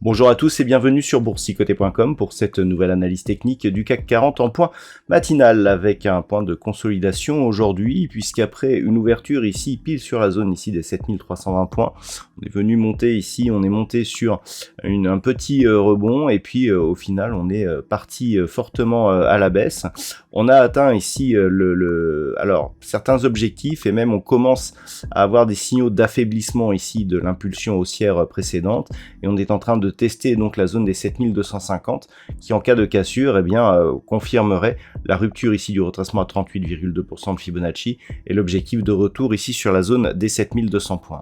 Bonjour à tous et bienvenue sur boursicoté.com pour cette nouvelle analyse technique du CAC 40 en point matinal avec un point de consolidation aujourd'hui puisqu'après une ouverture ici pile sur la zone ici des 7320 points, on est venu monter ici, on est monté sur un petit rebond et puis au final on est parti fortement à la baisse. On a atteint ici alors certains objectifs et même on commence à avoir des signaux d'affaiblissement ici de l'impulsion haussière précédente et on est en train de tester donc la zone des 7250 qui en cas de cassure confirmerait la rupture ici du retracement à 38,2% de Fibonacci et l'objectif de retour ici sur la zone des 7200 points.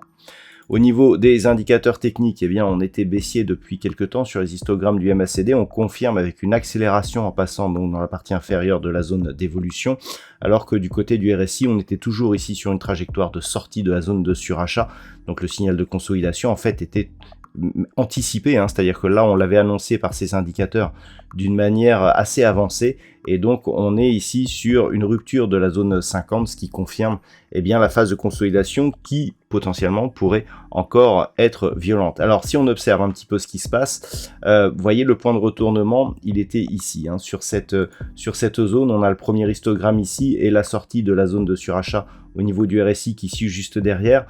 Au niveau des indicateurs techniques, on était baissier depuis quelques temps sur les histogrammes du MACD. On confirme avec une accélération en passant donc dans la partie inférieure de la zone d'évolution, alors que du côté du RSI, on était toujours ici sur une trajectoire de sortie de la zone de surachat. Donc le signal de consolidation en fait était anticipé, c'est-à-dire que là on l'avait annoncé par ces indicateurs d'une manière assez avancée et donc on est ici sur une rupture de la zone 50, ce qui confirme la phase de consolidation qui potentiellement pourrait encore être violente. Alors si on observe un petit peu ce qui se passe, vous voyez le point de retournement, il était ici, sur cette zone, on a le premier histogramme ici et la sortie de la zone de surachat au niveau du RSI qui suit juste derrière.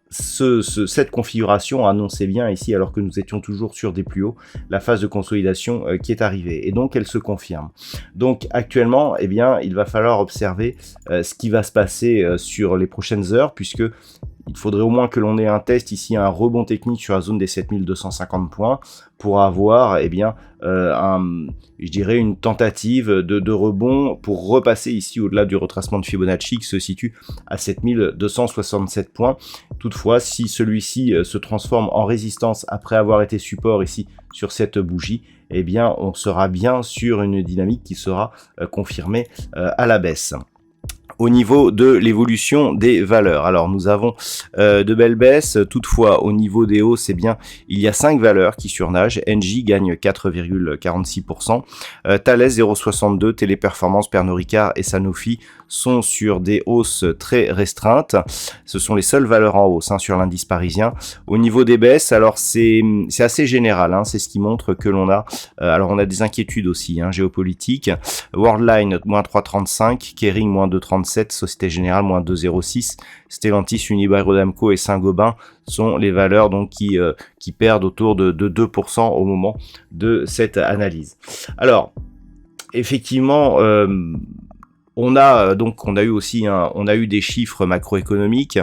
Cette configuration annonçait bien ici, alors que nous étions toujours sur des plus hauts, la phase de consolidation qui est arrivée et donc elle se confirme. Donc actuellement il va falloir observer ce qui va se passer sur les prochaines heures, puisque il faudrait au moins que l'on ait un test ici, un rebond technique sur la zone des 7250 points pour avoir une tentative de rebond pour repasser ici au-delà du retracement de Fibonacci qui se situe à 7267 points. Toutefois, si celui-ci se transforme en résistance après avoir été support ici sur cette bougie, on sera bien sur une dynamique qui sera confirmée à la baisse. Au niveau de l'évolution des valeurs, alors nous avons de belles baisses, toutefois au niveau des hausses, il y a 5 valeurs qui surnagent. Engie gagne 4,46%, Thales 0,62, Téléperformance, Pernod Ricard et Sanofi sont sur des hausses très restreintes. Ce sont les seules valeurs en hausse sur l'indice parisien. Au niveau des baisses, alors c'est assez général, c'est ce qui montre que l'on a on a des inquiétudes aussi géopolitiques. Worldline moins 3,35, Kering moins 2,37, Société Générale moins 2,06, Stellantis, Unibail-Rodamco et Saint-Gobain sont les valeurs donc qui perdent autour de 2% au moment de cette analyse. Alors effectivement on a eu des chiffres macroéconomiques.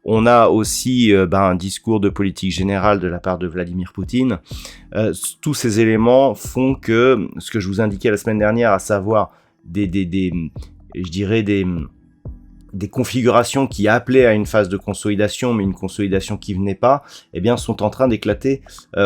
On a aussi un discours de politique générale de la part de Vladimir Poutine. Tous ces éléments font que ce que je vous indiquais la semaine dernière, à savoir des configurations qui appelaient à une phase de consolidation, mais une consolidation qui venait pas, sont en train d'éclater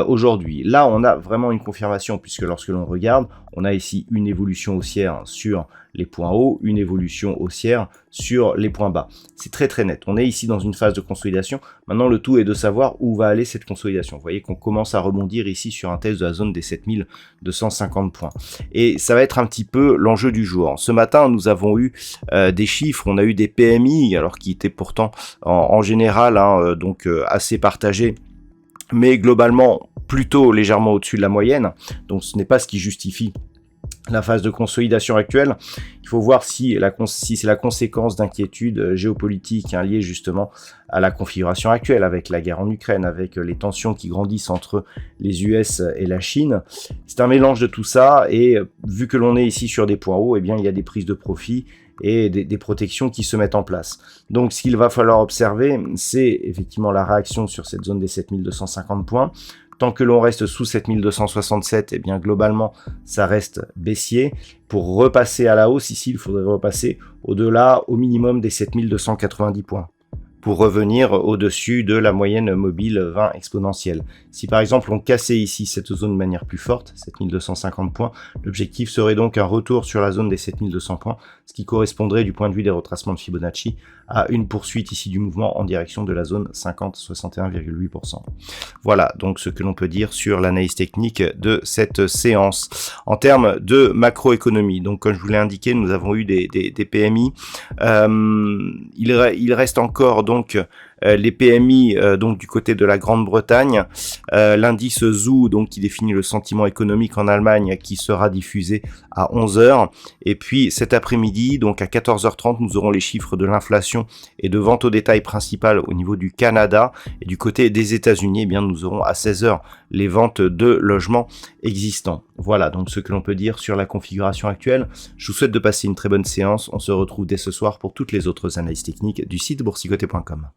aujourd'hui. Là, on a vraiment une confirmation, puisque lorsque l'on regarde, on a ici une évolution haussière sur les points hauts, une évolution haussière sur les points bas. C'est très très net. On est ici dans une phase de consolidation. Maintenant, le tout est de savoir où va aller cette consolidation. Vous voyez qu'on commence à rebondir ici sur un test de la zone des 7250 points. Et ça va être un petit peu l'enjeu du jour. Ce matin, nous avons eu des chiffres. On a eu des PMI, alors qui étaient pourtant en général assez partagés, mais globalement plutôt légèrement au-dessus de la moyenne. Donc ce n'est pas ce qui justifie la phase de consolidation actuelle. Il faut voir si c'est la conséquence d'inquiétudes géopolitiques liées justement à la configuration actuelle avec la guerre en Ukraine, avec les tensions qui grandissent entre les US et la Chine. C'est un mélange de tout ça et vu que l'on est ici sur des points hauts, il y a des prises de profit et des protections qui se mettent en place. Donc ce qu'il va falloir observer, c'est effectivement la réaction sur cette zone des 7250 points. Tant que l'on reste sous 7267, globalement, ça reste baissier. Pour repasser à la hausse, ici, il faudrait repasser au-delà, au minimum, des 7290 points. pour revenir au-dessus de la moyenne mobile 20 exponentielle. Si par exemple on cassait ici cette zone de manière plus forte, 7250 points, l'objectif serait donc un retour sur la zone des 7200 points, ce qui correspondrait du point de vue des retracements de Fibonacci à une poursuite ici du mouvement en direction de la zone 50-61,8%. Voilà donc ce que l'on peut dire sur l'analyse technique de cette séance. En termes de macroéconomie, donc comme je vous l'ai indiqué, nous avons eu des PMI. Il reste encore donc les PMI donc du côté de la Grande-Bretagne, l'indice ZOO donc qui définit le sentiment économique en Allemagne qui sera diffusé à 11h, et puis cet après-midi donc à 14h30 nous aurons les chiffres de l'inflation et de vente au détail principale au niveau du Canada, et du côté des États-Unis, eh bien nous aurons à 16h les ventes de logements existants. Voilà donc ce que l'on peut dire sur la configuration actuelle. Je vous souhaite de passer une très bonne séance. On se retrouve dès ce soir pour toutes les autres analyses techniques du site boursicoté.com.